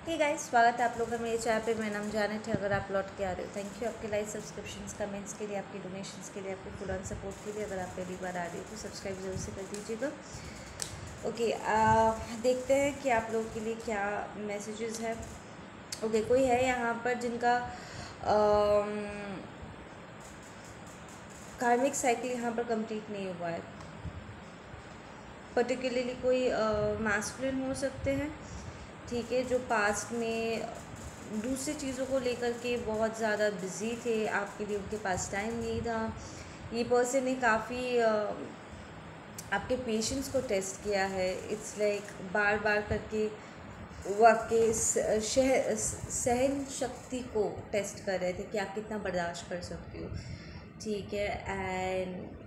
Hey guys, स्वागत है आप लोगों का मेरे चैनल पे। मेरा नाम जानेट है। अगर आप लौट के आ रहे हो, थैंक यू आपके लाइक, सब्सक्रिप्शंस, कमेंट्स के लिए, आपके डोनेशंस के लिए, आपके फुल ऑन सपोर्ट के लिए। अगर आप पहली बार आ रहे हो तो सब्सक्राइब जरूर से कर दीजिएगा। ओके, देखते हैं कि आप लोगों के लिए क्या मैसेजेस है। ओके, कोई है यहाँ पर जिनका कार्मिक साइकिल यहाँ पर कंप्लीट नहीं हुआ है। पर्टिकुलरली कोई मैस्कुलिन हो सकते हैं, ठीक है, जो पास्ट में दूसरी चीज़ों को लेकर के बहुत ज़्यादा बिज़ी थे, आपके लिए उनके पास टाइम नहीं था। ये पर्सन ने काफ़ी आपके पेशेंस को टेस्ट किया है। इट्स लाइक बार बार करके वो आपके सहन शक्ति को टेस्ट कर रहे थे कि आप कितना बर्दाश्त कर सकते हो, ठीक है। एंड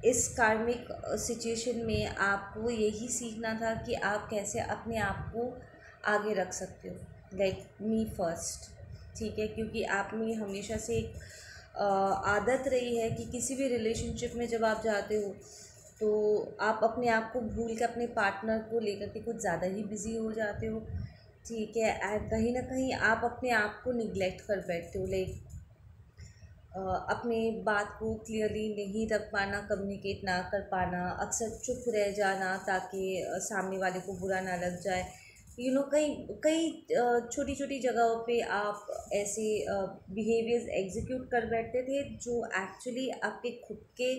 इस कार्मिक सिचुएशन में आपको यही सीखना था कि आप कैसे अपने आप को आगे रख सकते हो, लाइक मी फर्स्ट, ठीक है। क्योंकि आप में हमेशा से एक आदत रही है कि किसी भी रिलेशनशिप में जब आप जाते हो तो आप अपने आप को भूल के अपने पार्टनर को लेकर के कुछ ज़्यादा ही बिज़ी हो जाते हो, ठीक है। एंड कहीं ना कहीं आप अपने आप को निगलेक्ट कर बैठते हो, लाइक अपने बात को क्लियरली नहीं रख पाना, कम्युनिकेट ना कर पाना, अक्सर चुप रह जाना ताकि सामने वाले को बुरा ना लग जाए। कई कई छोटी छोटी जगहों पे आप ऐसे बिहेवियर्स एग्जीक्यूट कर बैठते थे जो एक्चुअली आपके खुद के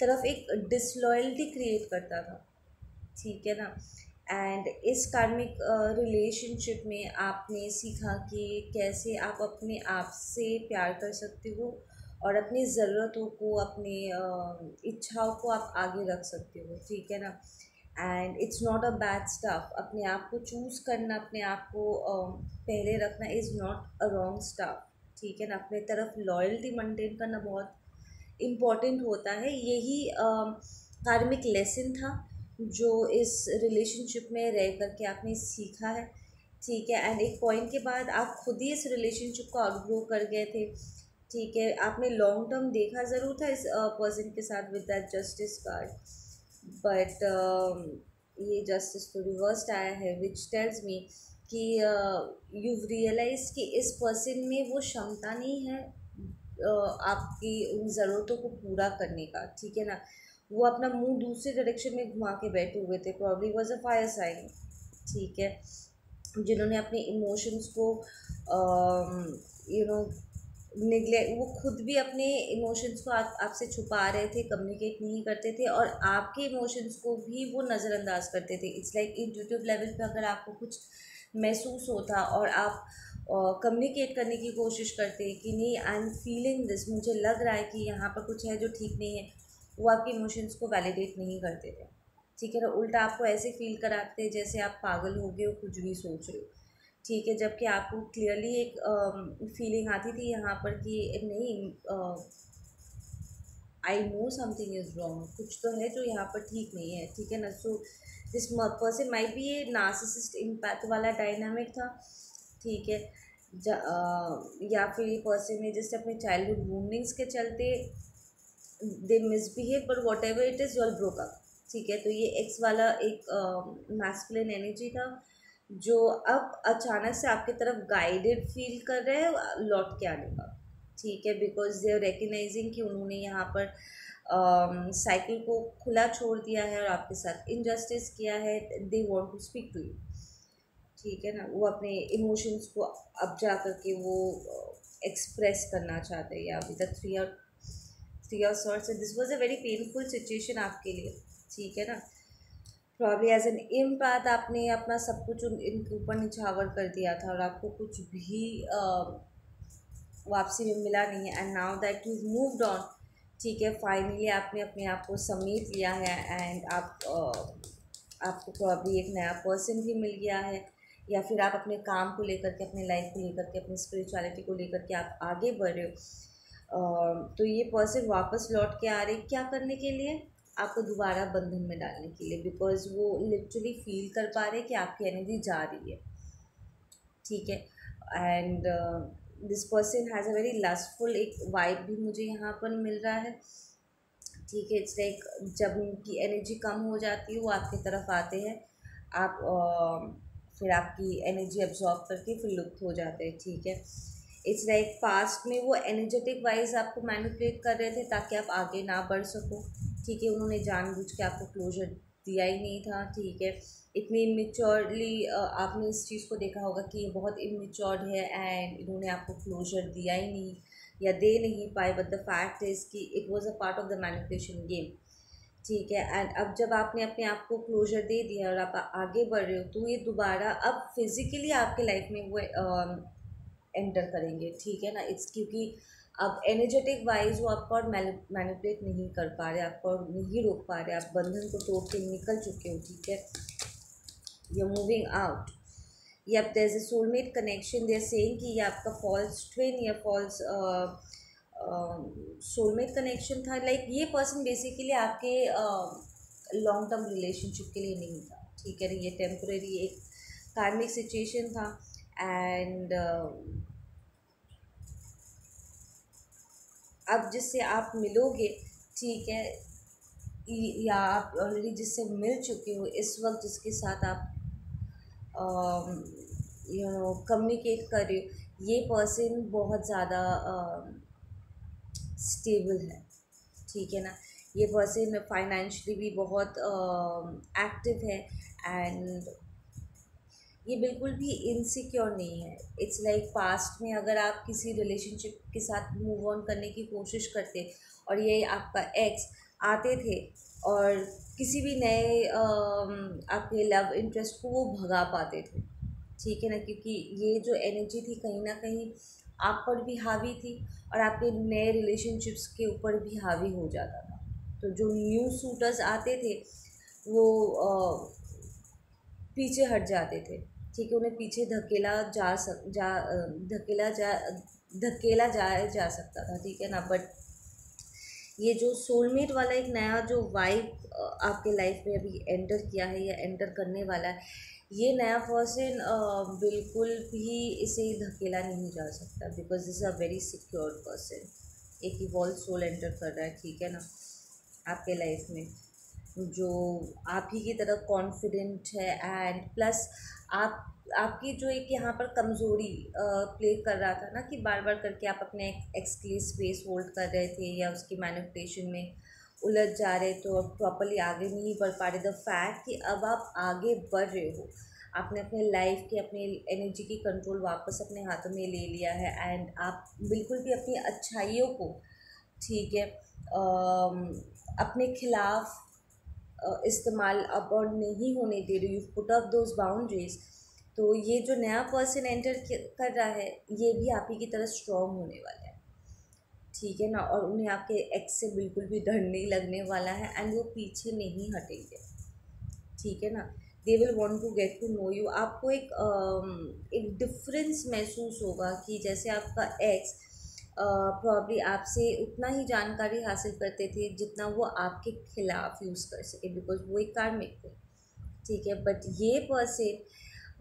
तरफ एक डिसलॉयल्टी क्रिएट करता था, ठीक है ना। एंड इस कार्मिक रिलेशनशिप में आपने सीखा कि कैसे आप अपने आप से प्यार कर सकते हो और अपनी ज़रूरतों को, अपनी इच्छाओं को आप आगे रख सकते हो, ठीक है ना। And it's not a bad stuff. अपने आप को चूज़ करना, अपने आप को पहले रखना is not a wrong stuff, ठीक है ना। अपने तरफ लॉयल्टी मेंटेन करना बहुत इम्पॉर्टेंट होता है। यही कार्मिक लेसन था जो इस रिलेशनशिप में रह करके आपने सीखा है, ठीक है। एंड एक पॉइंट के बाद आप खुद ही इस रिलेशनशिप को आउटग्रो कर गए थे, ठीक है। आपने लॉन्ग टर्म देखा ज़रूर था इस पर्सन के साथ with that justice card, but ये जस्टिस तो रिवर्स्ड आया है, विच टेल्स मी कि यू रियलाइज कि इस पर्सन में वो क्षमता नहीं है आपकी उन ज़रूरतों को पूरा करने का, ठीक है ना। वो अपना मुंह दूसरे डायरेक्शन में घुमा के बैठे हुए थे, probably was a fire sign, ठीक है। जिन्होंने अपने इमोशंस को यू नो निगलेक्ट, वो खुद भी अपने इमोशंस को आपसे छुपा रहे थे, कम्युनिकेट नहीं करते थे और आपके इमोशंस को भी वो नज़रअंदाज करते थे। इट्स लाइक इंट्यूटिव लेवल पे अगर आपको कुछ महसूस होता और आप कम्युनिकेट करने की कोशिश करते कि नहीं, आई एम फीलिंग दिस, मुझे लग रहा है कि यहाँ पर कुछ है जो ठीक नहीं है, वो आपके इमोशंस को वैलिडेट नहीं करते थे, ठीक है ना। उल्टा आपको ऐसे फील कराते जैसे आप पागल हो गए हो, कुछ भी सोच रहे हो, ठीक है। जबकि आपको क्लियरली एक फीलिंग आती थी यहाँ पर कि नहीं, I know something is wrong, कुछ तो है जो यहाँ पर ठीक नहीं है, ठीक है ना। सो दिस पर्सन माइट भी ये नार्सिसिस्ट इम्पैक्ट वाला डायनामिक था, ठीक है। या फिर ये पर्सन ने जैसे अपने चाइल्डहुड वूंडिंग्स के चलते they misbehave, but whatever it is your broke up, ठीक है। तो ये एक्स वाला एक मैस्कुलिन एनर्जी था जो अब अचानक से आपकी तरफ गाइडेड फील कर रहे हैं लौट के आने का, ठीक है। बिकॉज दे आर रिकग्नाइजिंग कि उन्होंने यहाँ पर साइकिल को खुला छोड़ दिया है और आपके साथ इनजस्टिस किया है। They want to speak to you, ठीक है ना। वो अपने इमोशंस को अब जा कर के वो एक्सप्रेस करना चाहते हैं। या अभी तक three of sorts, this was a very painful situation आपके लिए, ठीक है ना। प्रॉब्ली एज एन इम्पैथ आपने अपना सब कुछ इनके ऊपर निछावर कर दिया था और आपको कुछ भी वापसी में मिला नहीं है। And now that you moved on, ठीक है, फाइनली आपने अपने आप को समेट लिया है एंड आपको प्रॉब्ली एक नया पर्सन भी मिल गया है, या फिर आप अपने काम को लेकर के, अपने लाइफ को लेकर के, अपनी स्पिरिचुअलिटी को लेकर के आप आगे बढ़ रहे हो। तो ये पर्सन वापस लौट के आ रहे क्या करने के लिए, आपको दोबारा बंधन में डालने के लिए, बिकॉज वो लिटरली फील कर पा रहे कि आपकी एनर्जी जा रही है, ठीक है। And this person has a very lustful एक वाइब भी मुझे यहाँ पर मिल रहा है, ठीक है। इट्स लाइक जब उनकी एनर्जी कम हो जाती है वो आपकी तरफ आते हैं, आप फिर आपकी एनर्जी अब्जॉर्ब करके फिर लुप्त हो जाते हैं, ठीक है। इट्स लाइक पास्ट में वो एनर्जेटिक वाइज आपको मैनिपुलेट कर रहे थे ताकि आप आगे ना बढ़ सको, ठीक है। उन्होंने जानबूझ के आपको क्लोजर दिया ही नहीं था, ठीक है। इतनी इमेच्योरली आपने इस चीज़ को देखा होगा कि ये बहुत इमेच्योर्ड है एंड इन्होंने आपको क्लोजर दिया ही नहीं या दे नहीं पाए, बट द फैक्ट इज़ कि it was a part of the manipulation game, ठीक है। एंड अब जब आपने अपने आप को क्लोजर दे दिया और आप आगे बढ़ रहे हो तो ये दोबारा अब फिज़िकली आपके लाइफ में वो एंटर करेंगे, ठीक है ना। इट्स क्योंकि अब एनर्जेटिक वाइज वो आपको और मैनिपुलेट नहीं कर पा रहे, आपको और नहीं रोक पा रहे, आप बंधन को तोड़ के निकल चुके हो, ठीक है। You are moving out. या there is a soulmate connection, they are saying कि ये आपका फॉल्स ट्विन या फॉल्स सोलमेट कनेक्शन था। लाइक ये पर्सन बेसिकली आपके लॉन्ग टर्म रिलेशनशिप के लिए नहीं था, ठीक है। ये टेम्पररी एक कार्मिक सिचुएशन था एंड अब जिससे आप मिलोगे, ठीक है, या आप ऑलरेडी जिससे मिल चुके हो इस वक्त, जिसके साथ आप कम्युनिकेट कर रहे हो, ये पर्सन बहुत ज़्यादा स्टेबल है, ठीक है ना। ये पर्सन फाइनेंशियली भी बहुत एक्टिव है एंड ये बिल्कुल भी इनसिक्योर नहीं है। इट्स लाइक पास्ट में अगर आप किसी रिलेशनशिप के साथ मूव ऑन करने की कोशिश करते और ये आपका एक्स आते थे और किसी भी नए आपके लव इंटरेस्ट को वो भगा पाते थे, ठीक है ना, क्योंकि ये जो एनर्जी थी कहीं ना कहीं आप पर भी हावी थी और आपके नए रिलेशनशिप्स के ऊपर भी हावी हो जाता था। तो जो न्यू सूटर्स आते थे वो पीछे हट जाते थे, ठीक है। उन्हें पीछे धकेला जा सकता था, ठीक है ना। बट ये जो सोलमेट वाला एक नया जो वाइब आपके लाइफ में अभी एंटर किया है या एंटर करने वाला है, ये नया पर्सन बिल्कुल भी इसे धकेला नहीं जा सकता, because this a very secure person. एक इवॉल्व सोल एंटर कर रहा है, ठीक है ना, आपके लाइफ में, जो आप ही की तरह कॉन्फिडेंट है एंड प्लस आपकी जो एक यहाँ पर कमज़ोरी प्ले कर रहा था ना, कि बार बार करके आप अपने एक्स के लिए स्पेस होल्ड कर रहे थे या उसकी मैनिपुलेशन में उलझ जा रहे, तो प्रॉपरली आगे नहीं बढ़ पा रहे। द फैक्ट कि अब आप आगे बढ़ रहे हो, आपने अपने लाइफ की अपनी एनर्जी की कंट्रोल वापस अपने हाथों में ले लिया है एंड आप बिल्कुल भी अपनी अच्छाइयों को, ठीक है, अपने खिलाफ इस्तेमाल अब और नहीं होने दे रही, you put up those boundaries. तो ये जो नया पर्सन एंटर कर रहा है ये भी आप ही की तरह स्ट्रॉन्ग होने वाला है, ठीक है ना। और उन्हें आपके एक्स से बिल्कुल भी डर नहीं लगने वाला है एंड वो पीछे नहीं हटेंगे, ठीक है ना। They will want to get to know you. आपको एक डिफरेंस महसूस होगा कि जैसे आपका एक्स प्रॉब्ली आपसे उतना ही जानकारी हासिल करते थे जितना वो आपके खिलाफ यूज़ कर सके, बिकॉज वो एक कार्मिक थे, ठीक है। बट ये पर्सन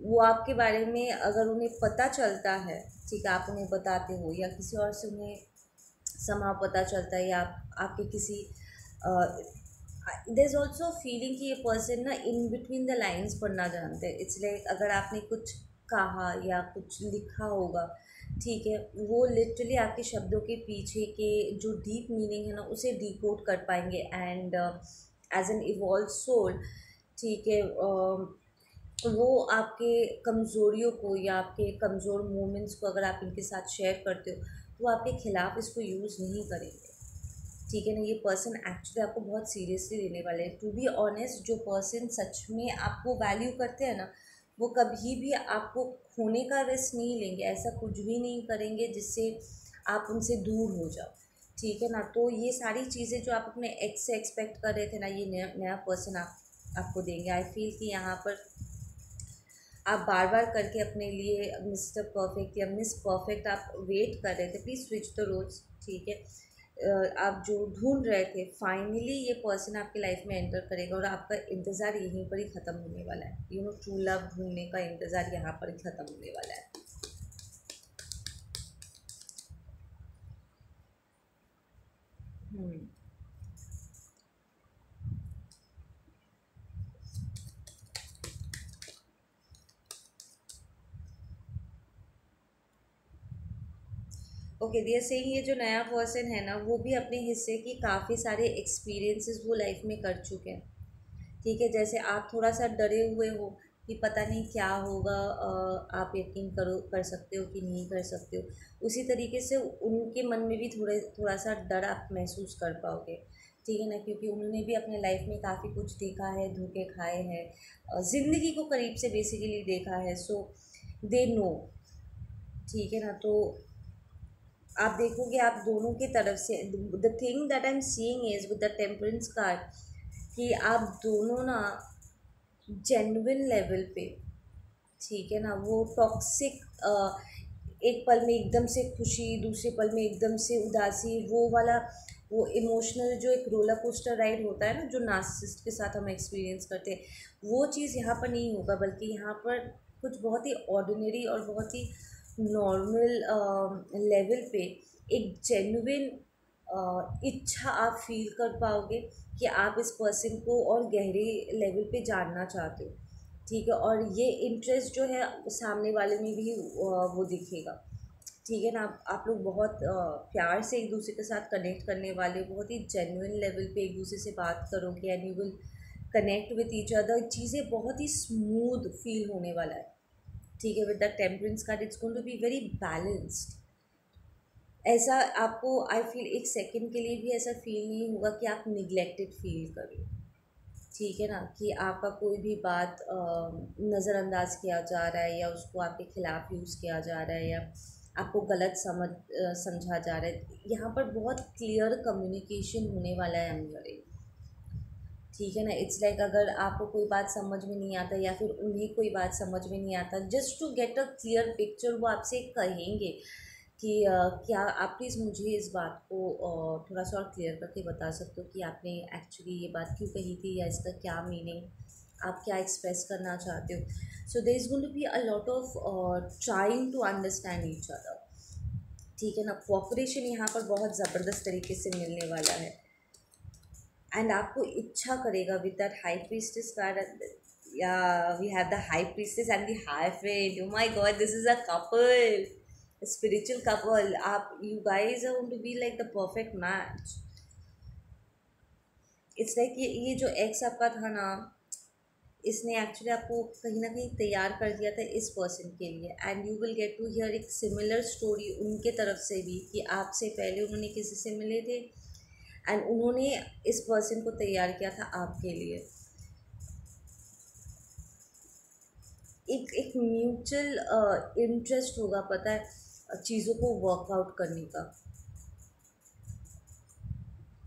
वो आपके बारे में अगर उन्हें पता चलता है, ठीक है, आप उन्हें बताते हो या किसी और से उन्हें समाव पता चलता है या आपके किसी देयर इज़ ऑल्सो फीलिंग कि ये पर्सन ना इन बिटवीन द लाइन्स पढ़ना जानते हैं। इट्स लाइक अगर आपने कुछ कहा या कुछ लिखा होगा, ठीक है, वो लिटरली आपके शब्दों के पीछे के जो डीप मीनिंग है ना उसे डिकोड कर पाएंगे and as an evolve soul, ठीक है, वो आपके कमज़ोरियों को या आपके कमज़ोर मोमेंट्स को अगर आप इनके साथ शेयर करते हो तो वो आपके ख़िलाफ़ इसको यूज़ नहीं करेंगे, ठीक है ना। ये पर्सन एक्चुअली आपको बहुत सीरियसली लेने वाले हैं। टू बी ऑनेस्ट, जो पर्सन सच में आपको वैल्यू करते हैं ना वो कभी भी आपको खोने का रिस्क नहीं लेंगे, ऐसा कुछ भी नहीं करेंगे जिससे आप उनसे दूर हो जाओ, ठीक है ना। तो ये सारी चीज़ें जो आप अपने एक्स से एक्सपेक्ट कर रहे थे ना, ये नया पर्सन आपको देंगे। आई फील कि यहाँ पर आप बार बार करके अपने लिए मिस्टर परफेक्ट या मिस परफेक्ट आप वेट कर रहे थे, प्लीज़ स्विच द रोल्स, ठीक है। आप जो ढूंढ रहे थे फाइनली ये पर्सन आपकी लाइफ में एंटर करेगा और आपका इंतज़ार यहीं पर ही ख़त्म होने वाला है। यू नो, ट्रू लव ढूंढने का इंतज़ार यहाँ पर ही ख़त्म होने वाला है। हम्म ओके, दिया सेइंग ये जो नया पर्सन है ना, वो भी अपने हिस्से की काफ़ी सारे एक्सपीरियंसेस वो लाइफ में कर चुके हैं। ठीक है, जैसे आप थोड़ा सा डरे हुए हो कि पता नहीं क्या होगा, आप यकीन करो कर सकते हो कि नहीं कर सकते हो, उसी तरीके से उनके मन में भी थोड़ा सा डर आप महसूस कर पाओगे। ठीक है ना, क्योंकि उन्होंने भी अपने लाइफ में काफ़ी कुछ देखा है, धोखे खाए हैं, ज़िंदगी को करीब से बेसिकली देखा है, सो दे नो। ठीक है ना, तो आप देखोगे आप दोनों की तरफ से, the thing that I am seeing is with the temperance card, कि आप दोनों ना जेन्युइन लेवल पे, ठीक है ना, वो टॉक्सिक, एक पल में एकदम से खुशी, दूसरे पल में एकदम से उदासी, वो वाला वो इमोशनल जो एक रोलर कोस्टर राइड होता है ना, जो नार्सिसिस्ट के साथ हम एक्सपीरियंस करते हैं, वो चीज़ यहाँ पर नहीं होगा, बल्कि यहाँ पर कुछ बहुत ही ऑर्डिनरी और बहुत ही नॉर्मल लेवल पे एक जेन्युइन इच्छा आप फील कर पाओगे कि आप इस पर्सन को और गहरे लेवल पे जानना चाहते हो। ठीक है, और ये इंटरेस्ट जो है सामने वाले में भी वो दिखेगा। ठीक है ना, आप लोग बहुत प्यार से एक दूसरे के साथ कनेक्ट करने वाले हो, बहुत ही जेन्युइन लेवल पे एक दूसरे से बात करोगे, and you will connect with each other, चीज़ें बहुत ही स्मूथ फील होने वाला है। ठीक है, with the temperance card it's going to be very balanced. ऐसा आपको आई फील एक सेकंड के लिए भी ऐसा फील नहीं होगा कि आप निगलेक्टेड फील करो। ठीक है ना, कि आपका कोई भी बात नज़रअंदाज किया जा रहा है, या उसको आपके खिलाफ यूज़ किया जा रहा है, या आपको गलत समझा जा रहा है। यहाँ पर बहुत क्लियर कम्युनिकेशन होने वाला है हमारे। ठीक है ना, इट्स लाइक अगर आपको कोई बात समझ में नहीं आता, या फिर उन्हें कोई बात समझ में नहीं आता, just to get a clear picture वो आपसे कहेंगे कि क्या आप प्लीज़ मुझे इस बात को थोड़ा सा और क्लियर करके बता सकते हो कि आपने एक्चुअली ये बात क्यों कही थी, या इसका क्या मीनिंग, आप क्या एक्सप्रेस करना चाहते हो। So there is going to be a lot of trying to understand each other. ठीक है ना, कोऑपरेशन यहाँ पर बहुत ज़बरदस्त तरीके से मिलने वाला है, एंड आपको इच्छा करेगा with that high priestess card. या we have the high priestess and the high friend, oh my God, this is a couple, spiritual couple. आप you guys are going to be like the perfect match. It's like ये जो x आपका था ना, इसने actually आपको कहीं ना कहीं तैयार कर दिया था इस पर्सन के लिए, and you will get to hear एक सिमिलर स्टोरी उनके तरफ से भी, कि आपसे पहले उन्होंने किसी से मिले थे एंड उन्होंने इस पर्सन को तैयार किया था आपके लिए। एक म्यूचुअल इंटरेस्ट होगा, पता है, चीज़ों को वर्कआउट करने का,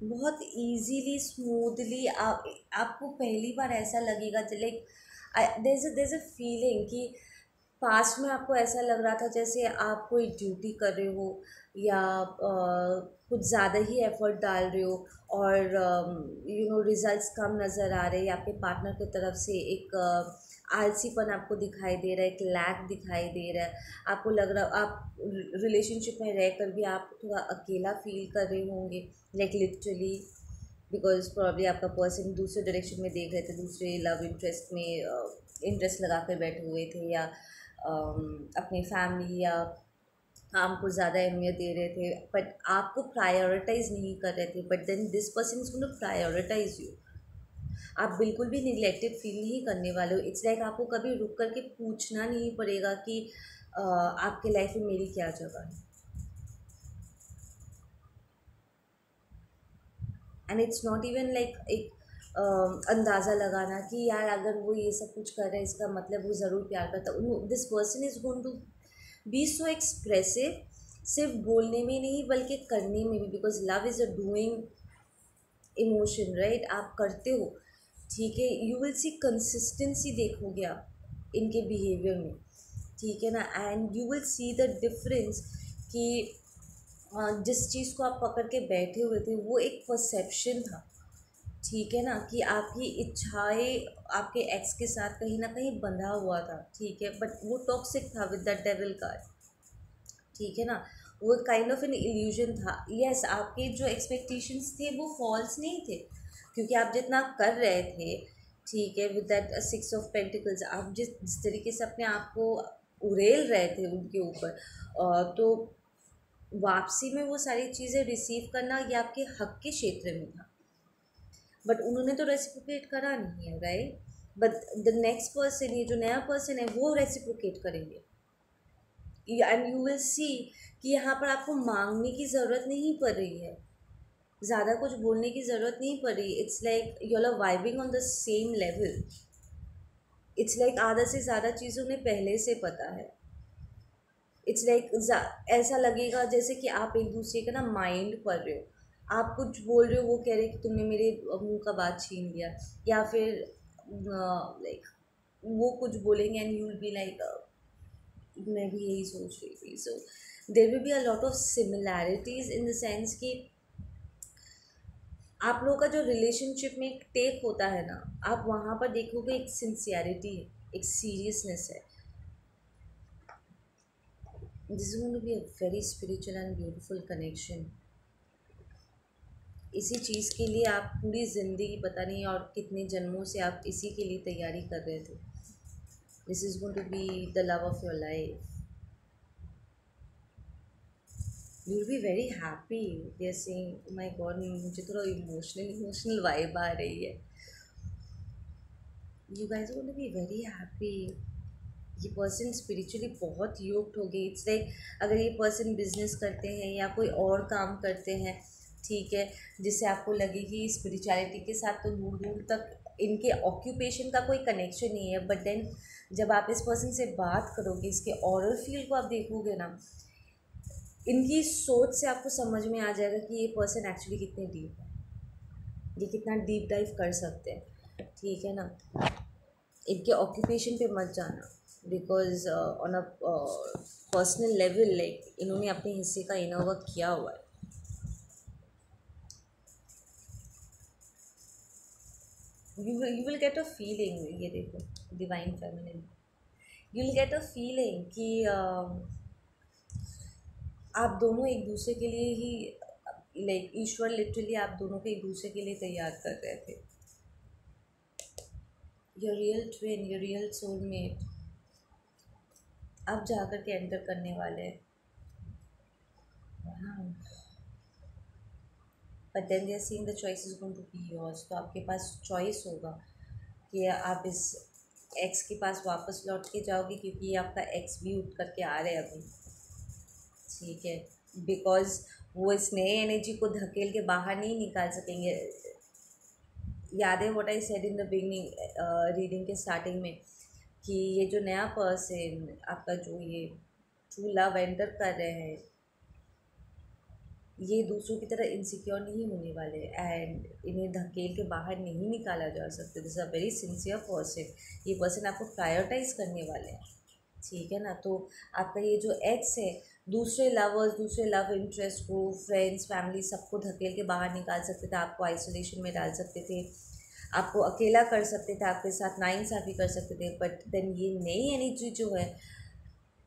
बहुत इजीली स्मूथली। आपको पहली बार ऐसा लगेगा, like there is a feeling कि पास्ट में आपको ऐसा लग रहा था जैसे आप कोई ड्यूटी कर रहे हो, या कुछ ज़्यादा ही एफर्ट डाल रहे हो, और यू नो रिजल्ट्स कम नज़र आ रहे हैं, या आपके पार्टनर की तरफ से एक आलसीपन आपको दिखाई दे रहा है, एक लैक दिखाई दे रहा है। आपको लग रहा आप रिलेशनशिप में रह कर भी आप थोड़ा अकेला फील कर रहे होंगे, लाइक लिटरली, बिकॉज प्रॉब्ली आपका पर्सन दूसरे डायरेक्शन में देख रहे थे, दूसरे लव इंटरेस्ट में इंटरेस्ट लगा कर बैठे हुए थे, या अपनी फैमिली या काम को ज़्यादा अहमियत दे रहे थे, बट आपको प्रायोरिटाइज नहीं कर रहे थे। But then this person is going to prioritise you. आप बिल्कुल भी निगलेक्टेड फील नहीं करने वाले हो। इट्स लाइक आपको कभी रुक करके पूछना नहीं पड़ेगा कि आपके लाइफ में मेरी क्या जगह है। And it's not even like एक अंदाज़ा लगाना कि यार अगर वो ये सब कुछ कर रहे हैं इसका मतलब वो ज़रूर प्यार करता है। This person is going to be so expressive, सिर्फ बोलने में नहीं बल्कि करने में भी, because love is a doing emotion, right, आप करते हो। ठीक है, यू विल सी कंसिस्टेंसी, देखोगे आप इनके बिहेवियर में। ठीक है ना, and you will see the difference कि जिस चीज़ को आप पकड़ के बैठे हुए थे वो एक परसेप्शन था। ठीक है ना, कि आपकी इच्छाएं आपके एक्स के साथ कहीं ना कहीं बंधा हुआ था। ठीक है, बट वो टॉक्सिक था विद द डेविल कार्ड। ठीक है ना, वो काइंड ऑफ एन इल्यूजन था। यस, आपके जो एक्सपेक्टेशंस थे वो फॉल्स नहीं थे, क्योंकि आप जितना कर रहे थे, ठीक है, विद दैट 6 ऑफ पेंटिकल्स, आप जिस तरीके से अपने आप को उड़ेल रहे थे उनके ऊपर, तो वापसी में वो सारी चीज़ें रिसीव करना ये आपके हक के क्षेत्र में था, बट उन्होंने तो रेसिप्रोकेट करा नहीं है, right? But the next person, ये जो नया पर्सन है, वो रेसिप्रोकेट करेंगे। एंड यू विल सी कि यहाँ पर आपको मांगने की ज़रूरत नहीं पड़ रही है, ज़्यादा कुछ बोलने की ज़रूरत नहीं पड़ रही। It's like you are vibing on the same level. It's like आधा से ज़्यादा चीज़ें उन्हें पहले से पता है। इट्स लाइक ऐसा लगेगा जैसे कि आप एक दूसरे का ना माइंड पढ़ रहे हो। आप कुछ बोल रहे हो, वो कह रहे कि तुमने मेरे मुंह का बात छीन लिया, या फिर लाइक वो कुछ बोलेंगे and you will be like मैं भी यही सोच रही थी। So there will be a lot of similarities in the sense कि आप लोगों का जो रिलेशनशिप में एक टेक होता है ना, आप वहाँ पर देखोगे एक सिंसियरिटी है, एक सीरियसनेस है। This is going to be a very spiritual and beautiful connection. इसी चीज़ के लिए आप पूरी ज़िंदगी, पता नहीं और कितने जन्मों से आप इसी के लिए तैयारी कर रहे थे। This is going to be the love of your life. You will be very happy. They are saying, my god, मुझे थोड़ा इमोशनल वाइब आ रही है। You guys are going to be very happy. ये पर्सन स्पिरिचुअली बहुत yoked हो गई। It's like अगर ये पर्सन बिजनेस करते हैं या कोई और काम करते हैं, ठीक है, जिससे आपको लगे कि स्पिरिचुअलिटी के साथ तो दूर दूर तक इनके ऑक्यूपेशन का कोई कनेक्शन नहीं है, बट देन जब आप इस पर्सन से बात करोगे, इसके ऑरल फील को आप देखोगे ना, इनकी सोच से आपको समझ में आ जाएगा कि ये पर्सन एक्चुअली कितने डीप है, ये कितना डीप डाइव कर सकते हैं, ठीक है ना। इनके ऑक्यूपेशन पे मत जाना, because on a personal level like इन्होंने अपने हिस्से का इनर वर्क किया हुआ है। You will get a feeling, ये देखो divine feminine, you will get a feeling कि आप दोनों एक दूसरे के लिए ही, लाइक ईश्वर लिटरली आप दोनों को एक दूसरे के लिए तैयार कर रहे थे। Your real twin, your real soulmate अब जाकर के एंटर करने वाले हैं। But then they are seeing the choice is going to be yours. तो आपके पास चॉइस होगा कि आप इस एक्स के पास वापस लौट के जाओगे, क्योंकि ये आपका एक्स भी उठ करके आ रहे हैं अभी, ठीक है, बिकॉज वो इस नए एनर्जी को धकेल के बाहर नहीं निकाल सकेंगे। याद है what I said in the beginning reading के स्टार्टिंग में, कि ये जो नया पर्सन आपका जो ये ट्रू लव एंटर कर रहे हैं, ये दूसरों की तरह इनसिक्योर नहीं होने वाले एंड इन्हें धकेल के बाहर नहीं निकाला जा सकता। This a very sincere person. ये पर्सन आपको प्रायोरिटाइज करने वाले हैं, ठीक है ना। तो आपका ये जो एक्स है, दूसरे लवर्स, दूसरे लव इंटरेस्ट को, फ्रेंड्स, फैमिली, सबको धकेल के बाहर निकाल सकते थे, आपको आइसोलेशन में डाल सकते थे, आपको अकेला कर सकते थे, आपके साथ नाइंसाफ़ी कर सकते थे। बट देन ये नई एनर्जी जो है,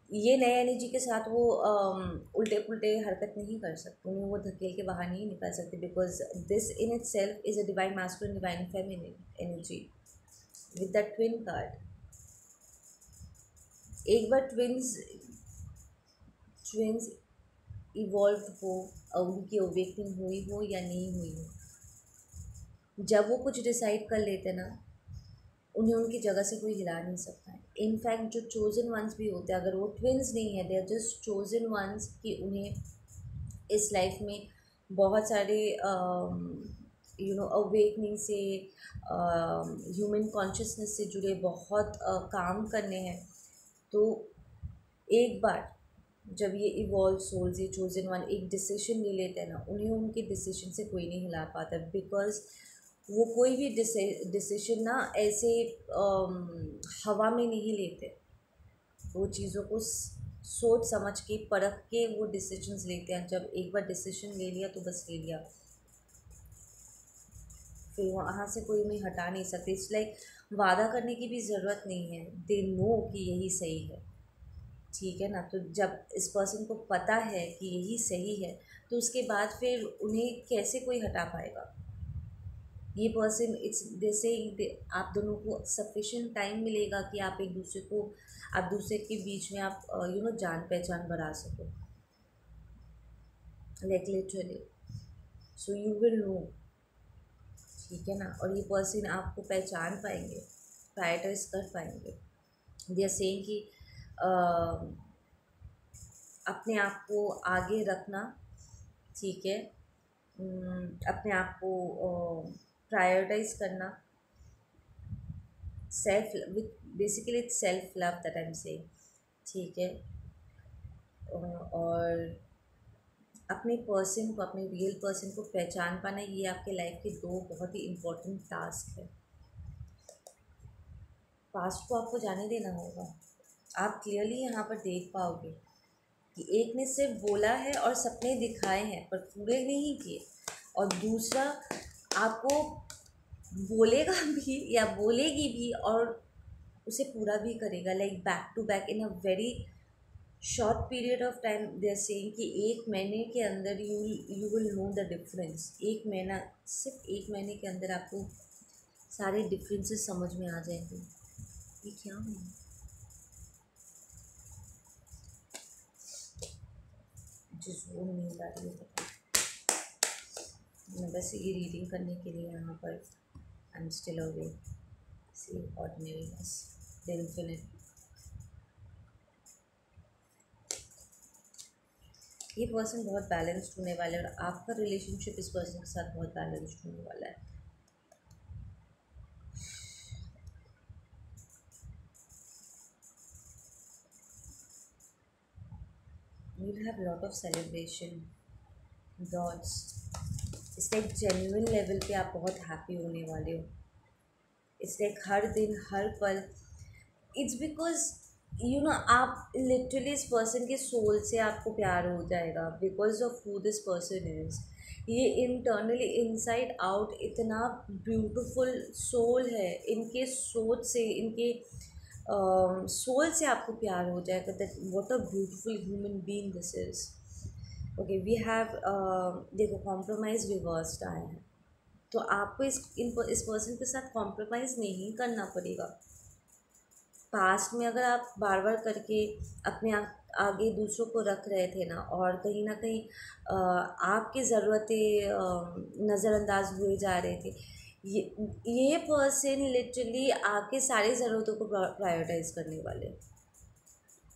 ये नए एनर्जी के साथ वो उल्टे पुल्टे हरकत नहीं कर सकते, उन्हें वो धकेल के बाहर नहीं निकाल सकते, because this in it self is a divine masculine divine feminine energy with the twin card. एक बार ट्विन्स ट्विन्स इवॉल्व हो, उनकी अवेकनिंग हुई हो या नहीं हुई हो, जब वो कुछ डिसाइड कर लेते ना, उन्हें उनकी जगह से कोई हिला नहीं सकता है। इनफैक्ट जो चोजन वंस भी होते हैं, अगर वो ट्विन्स नहीं है, they are just chosen ones, कि उन्हें इस लाइफ में बहुत सारे अवेकनिंग से, ह्यूमन कॉन्शियसनेस से जुड़े बहुत काम करने हैं। तो एक बार जब ये इवॉल्व सोल्स, ये चोजन वन एक डिसीजन ले लेते हैं ना, उन्हें उनके डिसीजन से कोई नहीं हिला पाता, बिकॉज वो कोई भी डिसीजन ना ऐसे हवा में नहीं लेते। वो चीज़ों को सोच समझ के, परख के वो डिसीजंस लेते हैं। जब एक बार डिसीजन ले लिया तो बस ले लिया, फिर वहाँ से कोई उन्हें हटा नहीं सकते। इट्स लाइक वादा करने की भी ज़रूरत नहीं है, दे नो कि यही सही है, ठीक है ना। तो जब इस पर्सन को पता है कि यही सही है, तो उसके बाद फिर उन्हें कैसे कोई हटा पाएगा। ये पर्सन, इट्स जैसे आप दोनों को सफिशिएंट टाइम मिलेगा कि आप एक दूसरे को, आप दूसरे के बीच में आप जान पहचान बढ़ा सको। Like literally. So you will know, ठीक है ना। और ये पर्सन आपको पहचान पाएंगे, प्रायोरिटाइज कर पाएंगे। दे आर सेइंग कि अपने आप को आगे रखना, ठीक है, अपने आप को प्रायोरिटाइज करना, self with basically it's self love that I am saying, ठीक है। और अपने पर्सन को, अपने रियल पर्सन को पहचान पाना, ये आपके लाइफ के दो बहुत ही इम्पोर्टेंट टास्क है। पास्ट को आपको जाने देना होगा। आप क्लियरली यहाँ पर देख पाओगे कि एक ने सिर्फ बोला है और सपने दिखाए हैं पर पूरे नहीं किए, और दूसरा आपको बोलेगा भी या बोलेगी भी और उसे पूरा भी करेगा, like back to back in a very short period of time. They are saying कि 1 महीने के अंदर you will know the difference. 1 महीना, सिर्फ 1 महीने के अंदर आपको सारे डिफरेंसेस समझ में आ जाएंगे। ये क्या है? जिस वो नींद आ रही है, पता मैं बस ये रीडिंग करने के लिए यहाँ पर I am still away. See ordinariness, the infinite. ये पर्सन बहुत बैलेंस्ड होने वाला है और आपका रिलेशनशिप इस पर्सन के साथ बहुत बैलेंस्ड होने वाला है। You will have lot of celebration dots. It's like genuine level पे आप बहुत हैप्पी होने वाले हो। इट्स लाइक हर दिन हर पल, इट्स बिकॉज यू नो आप लिटरली इस पर्सन के सोल से आपको प्यार हो जाएगा because of who this person is. ये इंटरनली इनसाइड आउट इतना ब्यूटीफुल सोल है, इनके सोच से, इनके सोल से आपको प्यार हो जाएगा। That what a beautiful human being this is. Okay, we have देखो कॉम्प्रोमाइज़ रिवर्स्ड आए हैं, तो आपको इस पर्सन के साथ कॉम्प्रोमाइज़ नहीं करना पड़ेगा। पास्ट में अगर आप बार बार करके अपने आगे दूसरों को रख रहे थे ना, और कहीं ना कहीं आपकी ज़रूरतें नज़रअंदाज हुए जा रहे थे, ये पर्सन लिटरली आपके सारी ज़रूरतों को प्रायोरिटाइज करने वाले।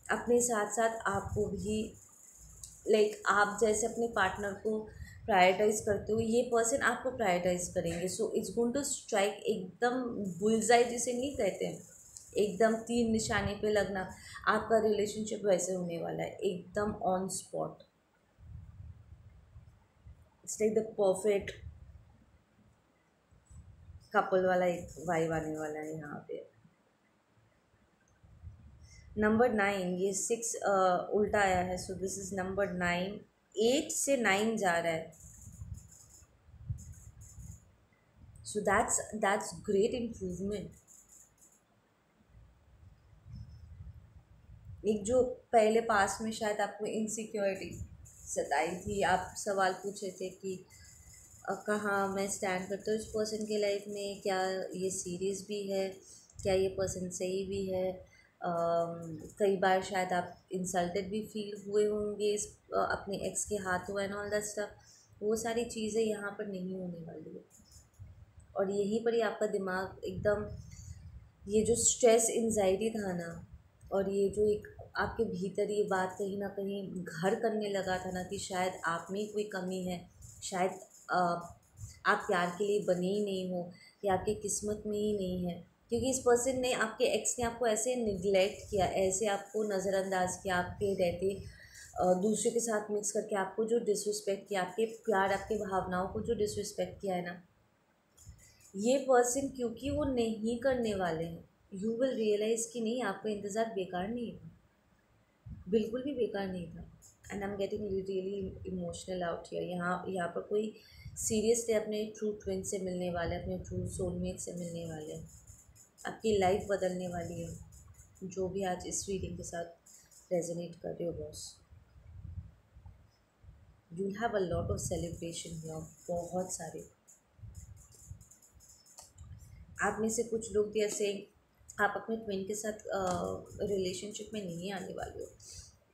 अपने साथ साथ आपको भी, लाइक आप जैसे अपने पार्टनर को प्रायोरिटाइज करते हो, ये पर्सन आपको प्रायोरिटाइज करेंगे। So it's going to strike एकदम बुलजाई जिसे नहीं कहते हैं, एकदम तीर निशाने पे लगना। आपका रिलेशनशिप वैसे होने वाला है, एकदम on spot. It's like the perfect couple वाला एक वाइब आने वाला है यहाँ पे। नंबर 9, ये 6 उल्टा आया है, सो दिस इज नंबर 9। 8 से 9 जा रहा है, सो दैट्स ग्रेट इम्प्रूवमेंट। एक जो पहले पास में शायद आपको इनसिक्योरिटी सताई थी, आप सवाल पूछे थे कि कहाँ मैं स्टैंड करता हूँ इस पर्सन के लाइफ में, क्या ये सीरियस भी है, क्या ये पर्सन सही भी है। कई बार शायद आप इंसल्टेड भी फील हुए होंगे इस अपने एक्स के हाथों एंड ऑल दैट स्टफ। वो सारी चीज़ें यहाँ पर नहीं होने वाली है, और यहीं पर ही आपका दिमाग एकदम, ये जो स्ट्रेस एंजाइटी था ना, और ये जो एक आपके भीतर ये बात कहीं ना कहीं घर करने लगा था ना कि शायद आप में कोई कमी है, शायद आप प्यार के लिए बने ही नहीं हो, या आपकी किस्मत में ही नहीं है। क्योंकि इस पर्सन ने, आपके एक्स ने आपको ऐसे निगलेक्ट किया, ऐसे आपको नज़रअंदाज किया, आपके रहते दूसरे के साथ मिक्स करके आपको जो डिसरिस्पेक्ट किया, आपके प्यार, आपके भावनाओं को जो डिसरिस्पेक्ट किया है ना, ये पर्सन क्योंकि वो नहीं करने वाले हैं, यू विल रियलाइज़ कि नहीं, आपका इंतज़ार बेकार नहीं था, बिल्कुल भी बेकार नहीं था। And I am getting really emotional out here. यहाँ पर कोई सीरियसली अपने ट्रू ट्विन से मिलने वाले, अपने ट्रू सोलमेट से मिलने वाले हैं, आपकी लाइफ बदलने वाली है, जो भी आज इस रीडिंग के साथ रेजोनेट कर रहे हो boss. You have a lot of celebration here, बहुत सारे। आप में से कुछ लोग जैसे आप अपने ट्विन के साथ रिलेशनशिप में नहीं आने वाले हो,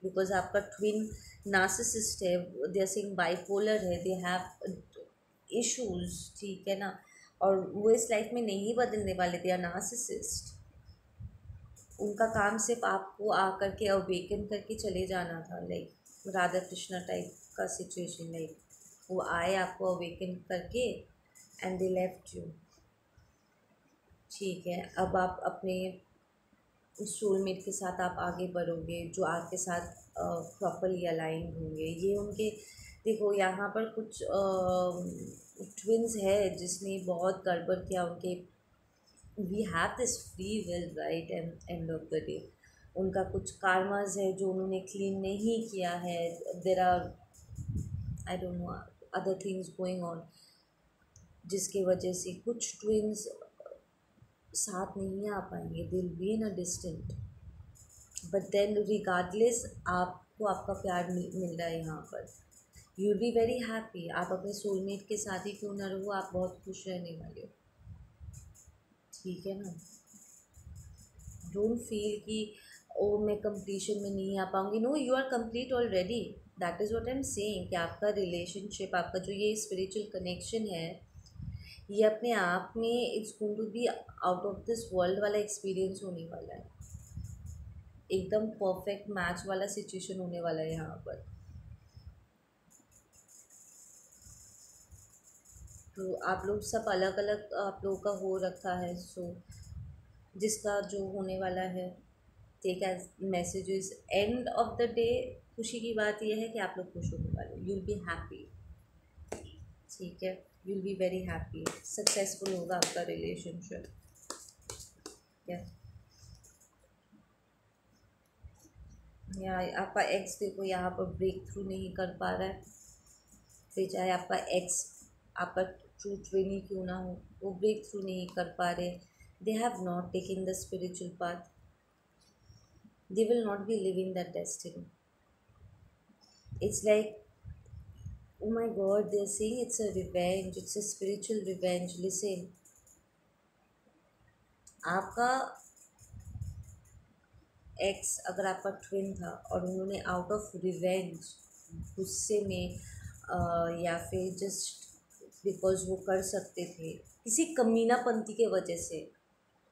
बिकॉज आपका ट्विन नार्सिसिस्ट है, दे आर सेइंग बाइपोलर है, दे हैव इश्यूज, ठीक है ना, और वो इस लाइफ में नहीं बदलने वाले, दे आर नार्सिसिस्ट। उनका काम सिर्फ आपको आकर के अवेकन करके चले जाना था, लाइक राधा कृष्णा टाइप का सिचुएशन, लाइक वो आए आपको अवेकन करके एंड दे लेफ्ट यू, ठीक है। अब आप अपने सोलमेट के साथ आप आगे बढ़ोगे, जो आपके साथ प्रॉपरली अलाइन होंगे। ये उनके, देखो यहाँ पर कुछ ट्विन्स है जिसने बहुत गड़बड़ किया उनके, we have this free will right, end of the day उनका कुछ कार्मास है जो उन्होंने क्लीन नहीं किया है, there are I don't know other things going on, जिसके वजह से कुछ ट्विन्स साथ नहीं आ पाएंगे, they will be in a distant, but then regardless आपको आपका प्यार मिल रहा है यहाँ पर, you will be very happy. आप अपने सोलमेट के साथ ही क्यों ना रहो, आप बहुत खुश रहने वाले हो, ठीक है ना। डोंट फील कि ओ मैं कंप्लीशन में नहीं आ पाऊँगी, no, you are complete already, that is what I am saying, कि आपका रिलेशनशिप, आपका जो ये स्पिरिचुअल कनेक्शन है, ये अपने आप में it's going to be out of this world वाला एक्सपीरियंस होने वाला है, एकदम परफेक्ट मैच वाला सिचुएशन होने वाला है यहाँ पर। तो आप लोग सब अलग अलग आप लोगों का हो रखा है, सो जिसका जो होने वाला है, take as messages, end of the day खुशी की बात यह है कि आप लोग खुश होने वाले, यू विल बी हैप्पी, ठीक है, you will be very happy, successful होगा आपका रिलेशनशिप, या आपका एक्स देखो यहाँ पर ब्रेक थ्रू नहीं कर पा रहा है, फिर चाहे आपका एक्स आपका ट्रू ट्विन ही क्यों ना हो, वो ब्रेक थ्रू नहीं कर पा रहे, they have not taken the spiritual path, they will not be living that destiny. It's like, oh my god, they're saying it's a revenge, it's a spiritual revenge. Listen, आपका x अगर आपका twin था और उन्होंने out of revenge, गुस्से में या फिर जस्ट बिकॉज वो कर सकते थे किसी कमीनापंती के वजह से,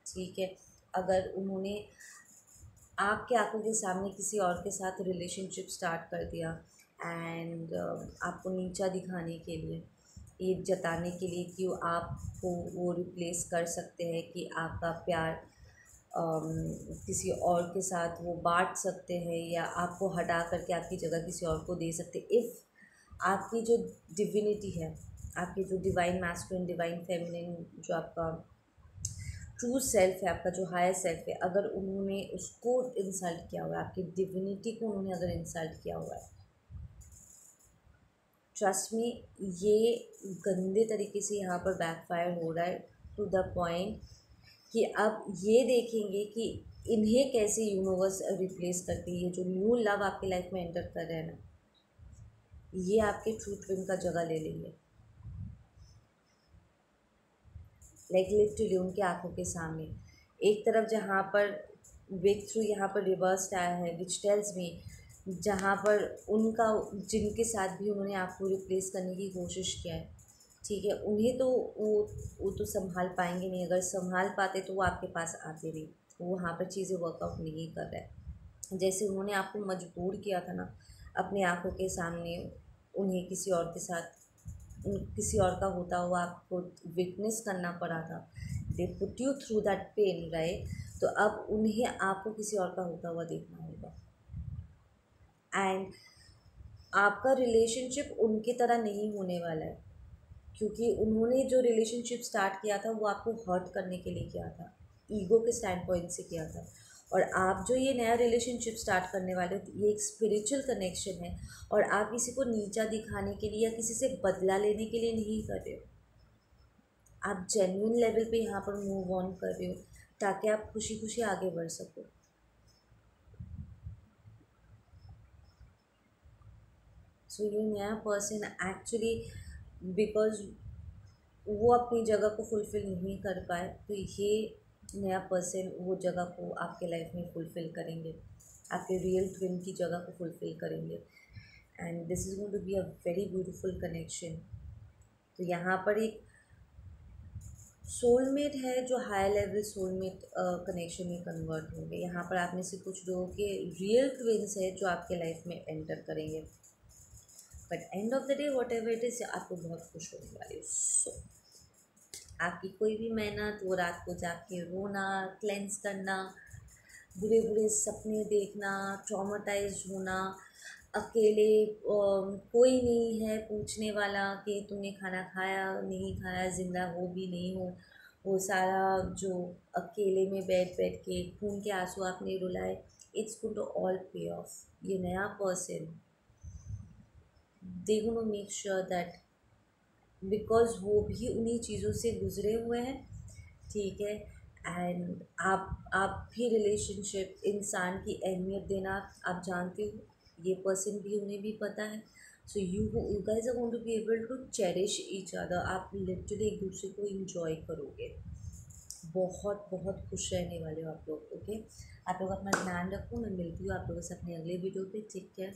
ठीक है, अगर उन्होंने आपके आंखों के सामने किसी और के साथ रिलेशनशिप स्टार्ट कर दिया एंड आपको नीचा दिखाने के लिए, ये जताने के लिए कि आपको वो रिप्लेस कर सकते हैं, कि आपका प्यार किसी और के साथ वो बांट सकते हैं, या आपको हटा करके आपकी जगह किसी और को दे सकते हैं, इफ़ आपकी जो डिविनिटी है, आपकी जो डिवाइन मैस्कुलिन डिवाइन फेमिनिन, जो आपका ट्रू सेल्फ है, आपका जो हायर सेल्फ है, अगर उन्होंने उसको इंसल्ट किया हुआ है, आपकी डिविनिटी को उन्होंने अगर इंसल्ट किया हुआ है, ट्रस्ट में ये गंदे तरीके से यहाँ पर बैकफायर हो रहा है, टू द पॉइंट कि अब ये देखेंगे कि इन्हें कैसे यूनिवर्स रिप्लेस करती है, जो न्यू लव आपके लाइफ में एंटर कर रहे हैं ना, ये आपके ट्रू ट्विन का जगह ले लेंगे, लाइक लिटरली उनके आंखों के सामने। एक तरफ जहाँ पर ब्रेक थ्रू यहाँ पर रिवर्स आया है, विच टेल्स मी, जहाँ पर उनका जिनके साथ भी उन्होंने आपको रिप्लेस करने की कोशिश किया है, ठीक है, उन्हें तो वो तो संभाल पाएंगे नहीं, अगर संभाल पाते तो वो आपके पास आते नहीं, वो वहाँ पर चीज़ें वर्कआउट नहीं कर रहा है। जैसे उन्होंने आपको मजबूर किया था ना अपने आंखों के सामने उन्हें किसी और के साथ, किसी और का होता हुआ आपको विटनेस करना पड़ा था, they put you through that pain right, तो अब उन्हें आपको किसी और का होता हुआ देखना होगा, एंड आपका रिलेशनशिप उनकी तरह नहीं होने वाला है, क्योंकि उन्होंने जो रिलेशनशिप स्टार्ट किया था वो आपको हर्ट करने के लिए किया था, ईगो के स्टैंड पॉइंट से किया था, और आप जो ये नया रिलेशनशिप स्टार्ट करने वाले हो, ये एक स्पिरिचुअल कनेक्शन है, और आप किसी को नीचा दिखाने के लिए या किसी से बदला लेने के लिए नहीं कर रहे हो, आप जेन्युइन लेवल पे यहाँ पर मूव ऑन कर रहे हो ताकि आप खुशी खुशी आगे बढ़ सको। सो ये नया पर्सन एक्चुअली बिकॉज वो अपनी जगह को फुलफ़िल नहीं कर पाए, तो ये नया पर्सन वो जगह को आपके लाइफ में फुलफ़िल करेंगे, आपके रियल ट्विन की जगह को फुलफ़िल करेंगे। And this is going to be a very beautiful connection. तो यहाँ पर एक सोलमेट है जो हाई लेवल सोलमेट कनेक्शन में कन्वर्ट होंगे। यहाँ पर आप में से कुछ लोगों के रियल ट्विन्स है जो आपके लाइफ में एंटर करेंगे। But and of the day what ever it is, आपको बहुत खुश होने वाली हो। सो आपकी कोई भी मेहनत, वो रात को जाग के रोना, क्लेंस करना, बुरे बुरे सपने देखना, ट्रॉमाटाइज होना, अकेले कोई नहीं है पूछने वाला कि तुमने खाना खाया नहीं खाया, ज़िंदा हो भी नहीं हो, वो सारा जो अकेले में बैठ बैठ के खून के आंसू आपने रुलाए, इट्स गोइंग टू ऑल पे ऑफ। ये नया person they gonna make sure that, because वो भी उन्हीं चीज़ों से गुजरे हुए हैं, ठीक है। एंड आप भी रिलेशनशिप, इंसान की अहमियत देना आप जानते हो, ये पर्सन भी, उन्हें भी पता है। So you guys are going to be able to cherish each other. आप लिटरली एक दूसरे को इंजॉय करोगे, बहुत बहुत खुश रहने वाले हो आप लोग। ओके, आप लोग अपना ध्यान रखो। मैं मिलती हूँ आप लोगों से अपने अगले वीडियो पे। Take care.